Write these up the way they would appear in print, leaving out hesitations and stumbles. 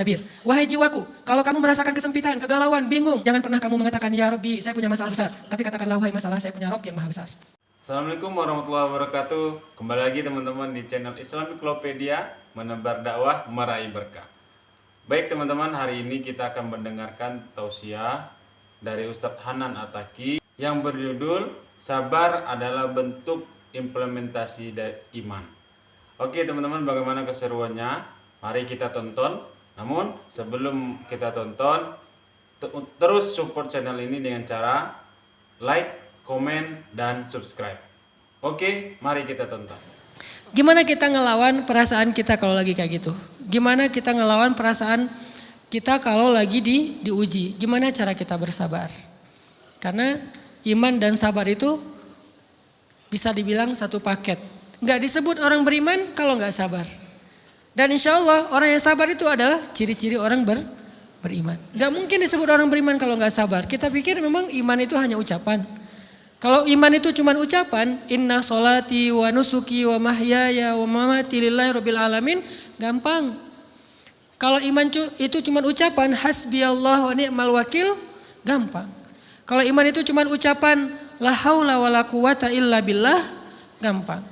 Kabir. Wahai jiwaku, kalau kamu merasakan kesempitan, kegalauan, bingung, jangan pernah kamu mengatakan, ya Rabbi, saya punya masalah besar. Tapi katakanlah, wahai masalah, saya punya Rabb yang maha besar. Assalamualaikum warahmatullahi wabarakatuh. Kembali lagi teman-teman di channel Islamiklopedia, menebar dakwah, meraih berkah. Baik teman-teman, hari ini kita akan mendengarkan tausiah dari Ustadz Hanan Ataki yang berjudul Sabar adalah bentuk implementasi dari iman. Oke teman-teman, bagaimana keseruannya? Mari kita tonton. Namun sebelum kita tonton, terus support channel ini dengan cara like, komen, dan subscribe. Oke, mari kita tonton. Gimana kita ngelawan perasaan kita kalau lagi kayak gitu? Gimana kita ngelawan perasaan kita kalau lagi diuji? Gimana cara kita bersabar? Karena iman dan sabar itu bisa dibilang satu paket. Nggak disebut orang beriman kalau nggak sabar. Dan insya Allah orang yang sabar itu adalah ciri-ciri orang beriman. Nggak mungkin disebut orang beriman kalau nggak sabar. Kita pikir memang iman itu hanya ucapan. Kalau iman itu cuma ucapan, inna sholati wa nusuki wa mahyaya wa mamati lillahi rabbil alamin, gampang. Kalau iman itu cuma ucapan, hasbiyallah wa ni'mal wakil, gampang. Kalau iman itu cuma ucapan, la haula wa la quwata illa billah, gampang.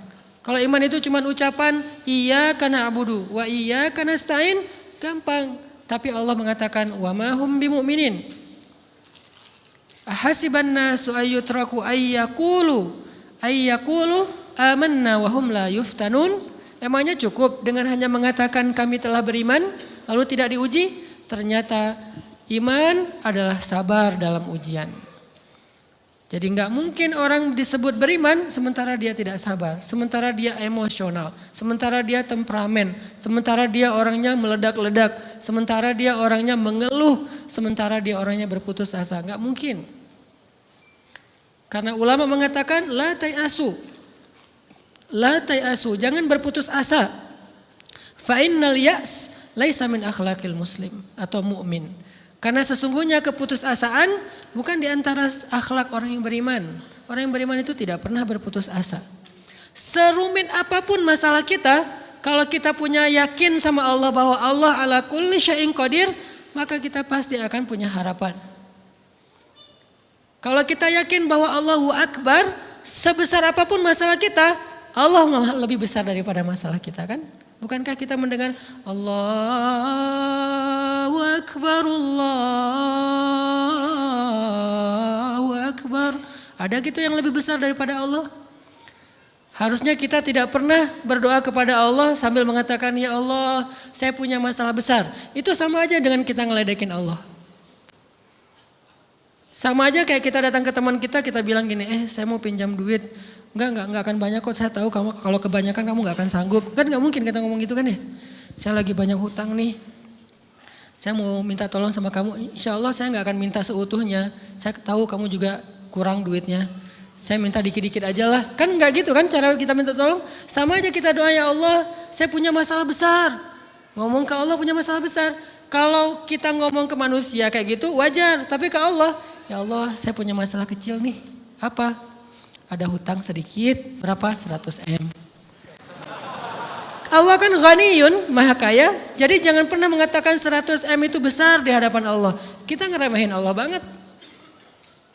Kalau iman itu cuma ucapan, iyyaka na'budu wa iyyaka nasta'in, gampang. Tapi Allah mengatakan, wa ma hum bimu'minin. Ahasiban nasu ayyutraku ayyakulu amanna wa hum la yuftanun. Emangnya cukup dengan hanya mengatakan kami telah beriman lalu tidak diuji? Ternyata iman adalah sabar dalam ujian. Jadi nggak mungkin orang disebut beriman sementara dia tidak sabar, sementara dia emosional, sementara dia temperamen, sementara dia orangnya meledak-ledak, sementara dia orangnya mengeluh, sementara dia orangnya berputus asa. Nggak mungkin. Karena ulama mengatakan la tayasu, jangan berputus asa. Fa innal ya's laisa min akhlaqil muslim atau mu'min. Karena sesungguhnya keputusasaan bukan di antara akhlak orang yang beriman. Orang yang beriman itu tidak pernah berputus asa. Serumit apapun masalah kita, kalau kita punya yakin sama Allah bahwa Allah ala kulli syai'in qadir, maka kita pasti akan punya harapan. Kalau kita yakin bahwa Allahu Akbar, sebesar apapun masalah kita, Allah lebih besar daripada masalah kita, kan? Bukankah kita mendengar Allahu Akbar, Allahu Akbar. Ada gitu yang lebih besar daripada Allah? Harusnya kita tidak pernah berdoa kepada Allah sambil mengatakan, ya Allah, saya punya masalah besar. Itu sama aja dengan kita ngeledekin Allah. Sama aja kayak kita datang ke teman kita bilang gini, saya mau pinjam duit. Enggak akan banyak kok, saya tahu kamu kalau kebanyakan kamu enggak akan sanggup. Kan enggak mungkin kita ngomong gitu kan ya. Saya lagi banyak hutang nih. Saya mau minta tolong sama kamu. Insya Allah saya enggak akan minta seutuhnya. Saya tahu kamu juga kurang duitnya. Saya minta dikit-dikit aja lah. Kan enggak gitu kan cara kita minta tolong. Sama aja kita doa, ya Allah saya punya masalah besar. Ngomong ke Allah punya masalah besar. Kalau kita ngomong ke manusia kayak gitu wajar. Tapi ke Allah, ya Allah saya punya masalah kecil nih. Apa? Ada hutang sedikit, berapa? 100 M. Allah kan ghaniyun, maha kaya. Jadi jangan pernah mengatakan 100 M itu besar di hadapan Allah. Kita ngeremehin Allah banget.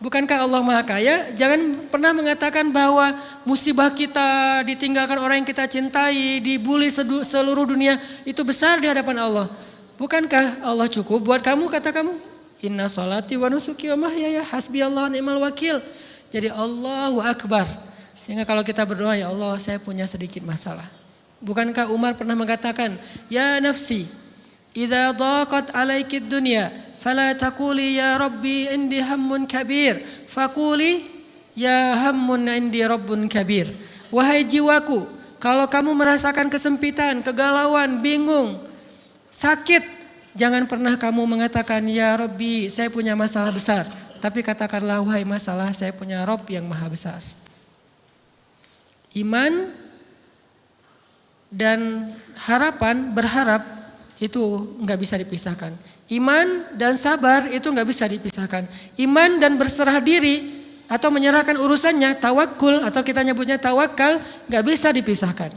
Bukankah Allah maha kaya? Jangan pernah mengatakan bahwa musibah kita, ditinggalkan orang yang kita cintai, dibully seluruh dunia, itu besar di hadapan Allah. Bukankah Allah cukup buat kamu, kata kamu? Inna sholati wa nusuki wa mahyaya hasbiyallahu wa ni'mal wakil. Jadi Allahu Akbar. Sehingga kalau kita berdoa, ya Allah saya punya sedikit masalah. Bukankah Umar pernah mengatakan, ya nafsi, idza dhaqat alaikid dunya, fala taquli ya Rabbi indi hammun kabir, faquli ya hammun indi rabbun kabir. Wahai jiwaku, kalau kamu merasakan kesempitan, kegalauan, bingung, sakit, jangan pernah kamu mengatakan, ya Rabbi saya punya masalah besar. Tapi katakanlah, wahai masalah, saya punya Rabb yang maha besar. Iman dan harapan, berharap, itu nggak bisa dipisahkan. Iman dan sabar itu nggak bisa dipisahkan. Iman dan berserah diri atau menyerahkan urusannya, tawakul atau kita nyebutnya tawakal, nggak bisa dipisahkan.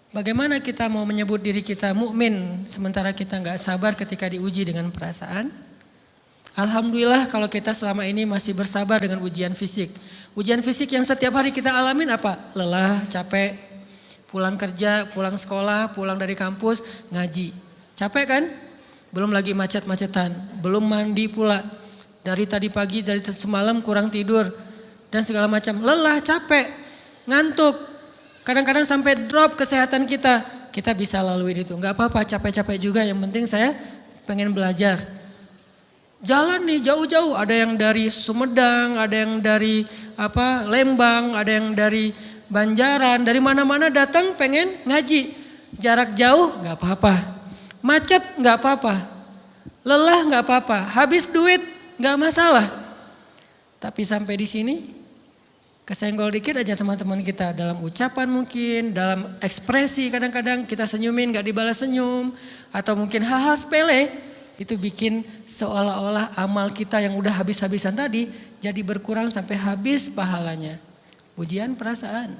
Bagaimana kita mau menyebut diri kita mukmin sementara kita nggak sabar ketika diuji dengan perasaan? Alhamdulillah kalau kita selama ini masih bersabar dengan ujian fisik. Ujian fisik yang setiap hari kita alamin apa? Lelah, capek, pulang kerja, pulang sekolah, pulang dari kampus, ngaji. Capek kan? Belum lagi macet-macetan, belum mandi pula. Dari tadi pagi, dari semalam kurang tidur dan segala macam. Lelah, capek, ngantuk. Kadang-kadang sampai drop kesehatan kita. Kita bisa laluin itu. Gak apa-apa capek-capek juga. Yang penting saya pengen belajar. Jalan nih jauh-jauh. Ada yang dari Sumedang. Ada yang dari Lembang. Ada yang dari Banjaran. Dari mana-mana datang pengen ngaji. Jarak jauh gak apa-apa. Macet gak apa-apa. Lelah gak apa-apa. Habis duit gak masalah. Tapi sampai di sini kesenggol dikit aja sama teman kita dalam ucapan mungkin, dalam ekspresi kadang-kadang kita senyumin gak dibalas senyum. Atau mungkin hal-hal sepele itu bikin seolah-olah amal kita yang udah habis-habisan tadi jadi berkurang sampai habis pahalanya. Ujian perasaan.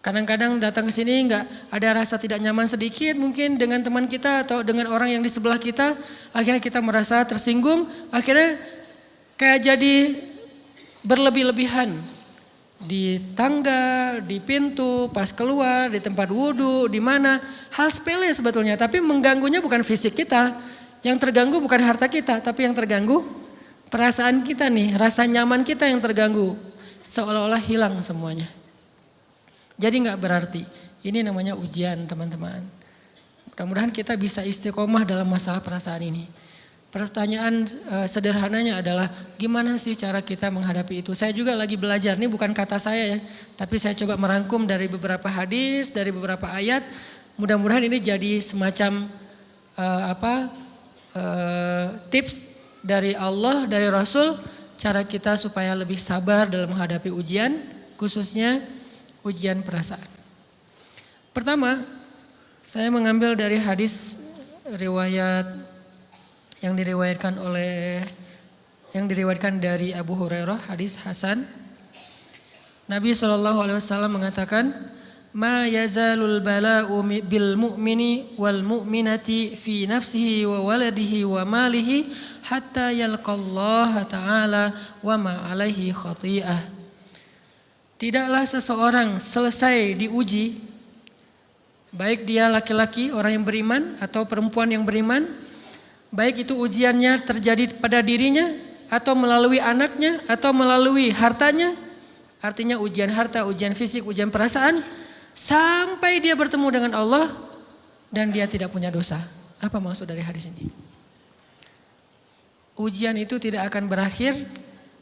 Kadang-kadang datang ke sini nggak ada rasa tidak nyaman sedikit mungkin dengan teman kita atau dengan orang yang di sebelah kita. Akhirnya kita merasa tersinggung, akhirnya kayak jadi berlebih-lebihan di tangga, di pintu, pas keluar, di tempat wudhu, di mana. Hal sepele sebetulnya, tapi mengganggunya bukan fisik kita. Yang terganggu bukan harta kita, tapi yang terganggu perasaan kita nih, rasa nyaman kita yang terganggu. Seolah-olah hilang semuanya. Jadi gak berarti, ini namanya ujian teman-teman. Mudah-mudahan kita bisa istiqomah dalam masalah perasaan ini. Pertanyaan sederhananya adalah gimana sih cara kita menghadapi itu? Saya juga lagi belajar, ini bukan kata saya ya. Tapi saya coba merangkum dari beberapa hadis, dari beberapa ayat. Mudah-mudahan ini jadi semacam tips dari Allah, dari Rasul. Cara kita supaya lebih sabar dalam menghadapi ujian, khususnya ujian perasaan. Pertama, saya mengambil dari hadis riwayat yang diriwayatkan dari Abu Hurairah, hadis Hasan. Nabi SAW mengatakan, "Ma yazalul bala'u bil mu'mini wal mu'minati fi nafsihi wa waladihi wa malihi hatta yalqallaha ta'ala wa ma alaihi khati'ah." Tidaklah seseorang selesai diuji, baik dia laki-laki orang yang beriman atau perempuan yang beriman, baik itu ujiannya terjadi pada dirinya atau melalui anaknya atau melalui hartanya. Artinya ujian harta, ujian fisik, ujian perasaan. Sampai dia bertemu dengan Allah dan dia tidak punya dosa. Apa maksud dari hadis ini? Ujian itu tidak akan berakhir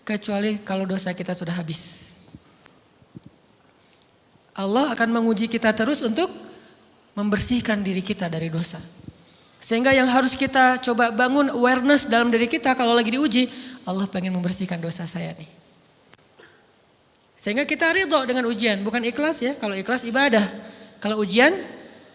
kecuali kalau dosa kita sudah habis. Allah akan menguji kita terus untuk membersihkan diri kita dari dosa. Sehingga yang harus kita coba bangun awareness dalam diri kita kalau lagi diuji, Allah pengen membersihkan dosa saya nih. Sehingga kita ridho dengan ujian, bukan ikhlas ya. Kalau ikhlas ibadah, kalau ujian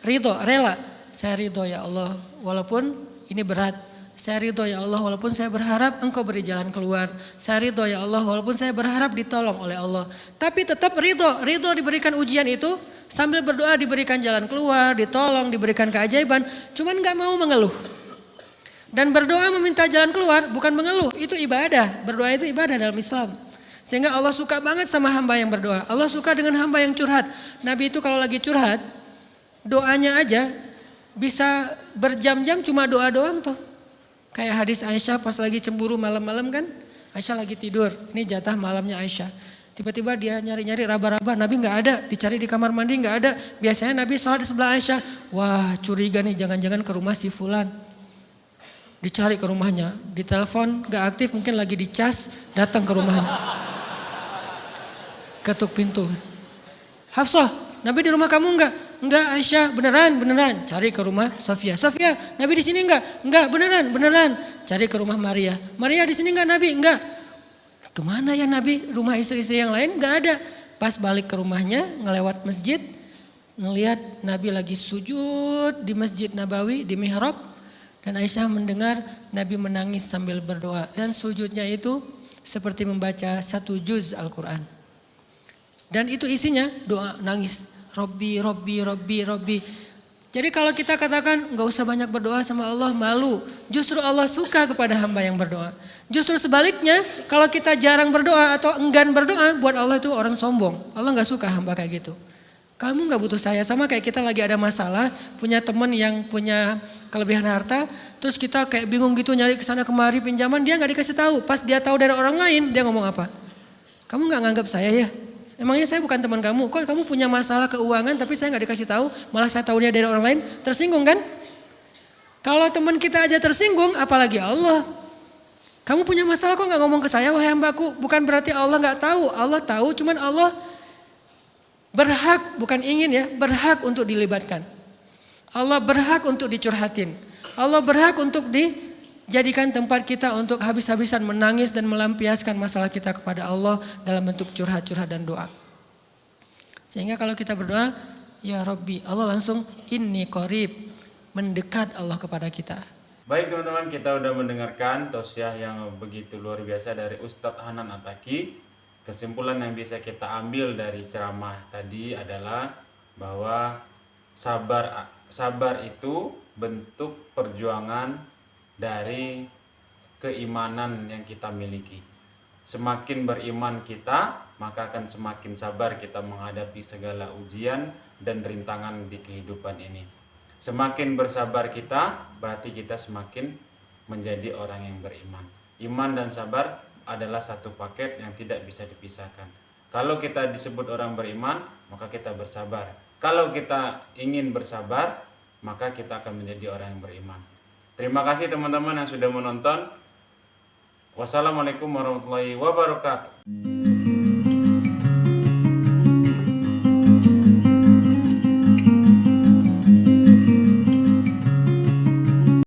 ridho, rela. Saya ridho ya Allah walaupun ini berat. Saya ridho ya Allah walaupun saya berharap Engkau beri jalan keluar. Saya ridho ya Allah walaupun saya berharap ditolong oleh Allah. Tapi tetap ridho diberikan ujian itu. Sambil berdoa diberikan jalan keluar, ditolong, diberikan keajaiban. Cuman gak mau mengeluh. Dan berdoa meminta jalan keluar bukan mengeluh, itu ibadah. Berdoa itu ibadah dalam Islam. Sehingga Allah suka banget sama hamba yang berdoa. Allah suka dengan hamba yang curhat. Nabi itu kalau lagi curhat, doanya aja bisa berjam-jam cuma doa doang tuh. Kayak hadis Aisyah pas lagi cemburu malam-malam kan. Aisyah lagi tidur, ini jatah malamnya Aisyah. Tiba-tiba dia nyari-nyari raba-raba, Nabi gak ada, dicari di kamar mandi gak ada. Biasanya Nabi sholat di sebelah Aisyah. Wah curiga nih jangan-jangan ke rumah si fulan. Dicari ke rumahnya, ditelepon gak aktif mungkin lagi dicas, datang ke rumahnya. Ketuk pintu. Hafsah, Nabi di rumah kamu enggak? Enggak Aisyah, beneran. Cari ke rumah Sofia. Sofia, Nabi di sini enggak? Enggak, beneran. Cari ke rumah Maria. Maria di sini enggak Nabi? Enggak. Kemana ya Nabi? Rumah istri-istri yang lain gak ada. Pas balik ke rumahnya ngelewat masjid. Ngelihat Nabi lagi sujud di Masjid Nabawi di mihrab. Dan Aisyah mendengar Nabi menangis sambil berdoa. Dan sujudnya itu seperti membaca 1 juz Al-Quran. Dan itu isinya doa nangis. Robbi, Robbi, Robbi, Robbi. Jadi kalau kita katakan nggak usah banyak berdoa sama Allah, malu. Justru Allah suka kepada hamba yang berdoa. Justru sebaliknya, kalau kita jarang berdoa atau enggan berdoa, buat Allah itu orang sombong. Allah nggak suka hamba kayak gitu. Kamu nggak butuh saya, sama kayak kita lagi ada masalah, punya teman yang punya kelebihan harta, terus kita kayak bingung gitu nyari kesana kemari pinjaman, dia nggak dikasih tahu. Pas dia tahu dari orang lain, dia ngomong apa? Kamu nggak nganggap saya ya? Emangnya saya bukan teman kamu? Kok kamu punya masalah keuangan tapi saya nggak dikasih tahu, malah saya tahunya dari orang lain? Tersinggung kan? Kalau teman kita aja tersinggung, apalagi Allah. Kamu punya masalah kok nggak ngomong ke saya, wahai hambaku? Bukan berarti Allah nggak tahu, Allah tahu, cuman Allah berhak, bukan ingin ya, berhak untuk dilibatkan. Allah berhak untuk dicurhatin. Allah berhak untuk dijadikan tempat kita untuk habis-habisan menangis dan melampiaskan masalah kita kepada Allah dalam bentuk curhat-curhat dan doa. Sehingga kalau kita berdoa, ya Rabbi, Allah langsung inni qarib, mendekat Allah kepada kita. Baik teman-teman, kita udah mendengarkan tausiah yang begitu luar biasa dari Ustadz Hanan Attaqi. Kesimpulan yang bisa kita ambil dari ceramah tadi adalah bahwa sabar itu bentuk perjuangan dari keimanan yang kita miliki. Semakin beriman kita, maka akan semakin sabar kita menghadapi segala ujian dan rintangan di kehidupan ini. Semakin bersabar kita, berarti kita semakin menjadi orang yang beriman. Iman dan sabar adalah satu paket yang tidak bisa dipisahkan. Kalau kita disebut orang beriman, maka kita bersabar. Kalau kita ingin bersabar, maka kita akan menjadi orang yang beriman. Terima kasih teman-teman yang sudah menonton. Wassalamualaikum warahmatullahi wabarakatuh.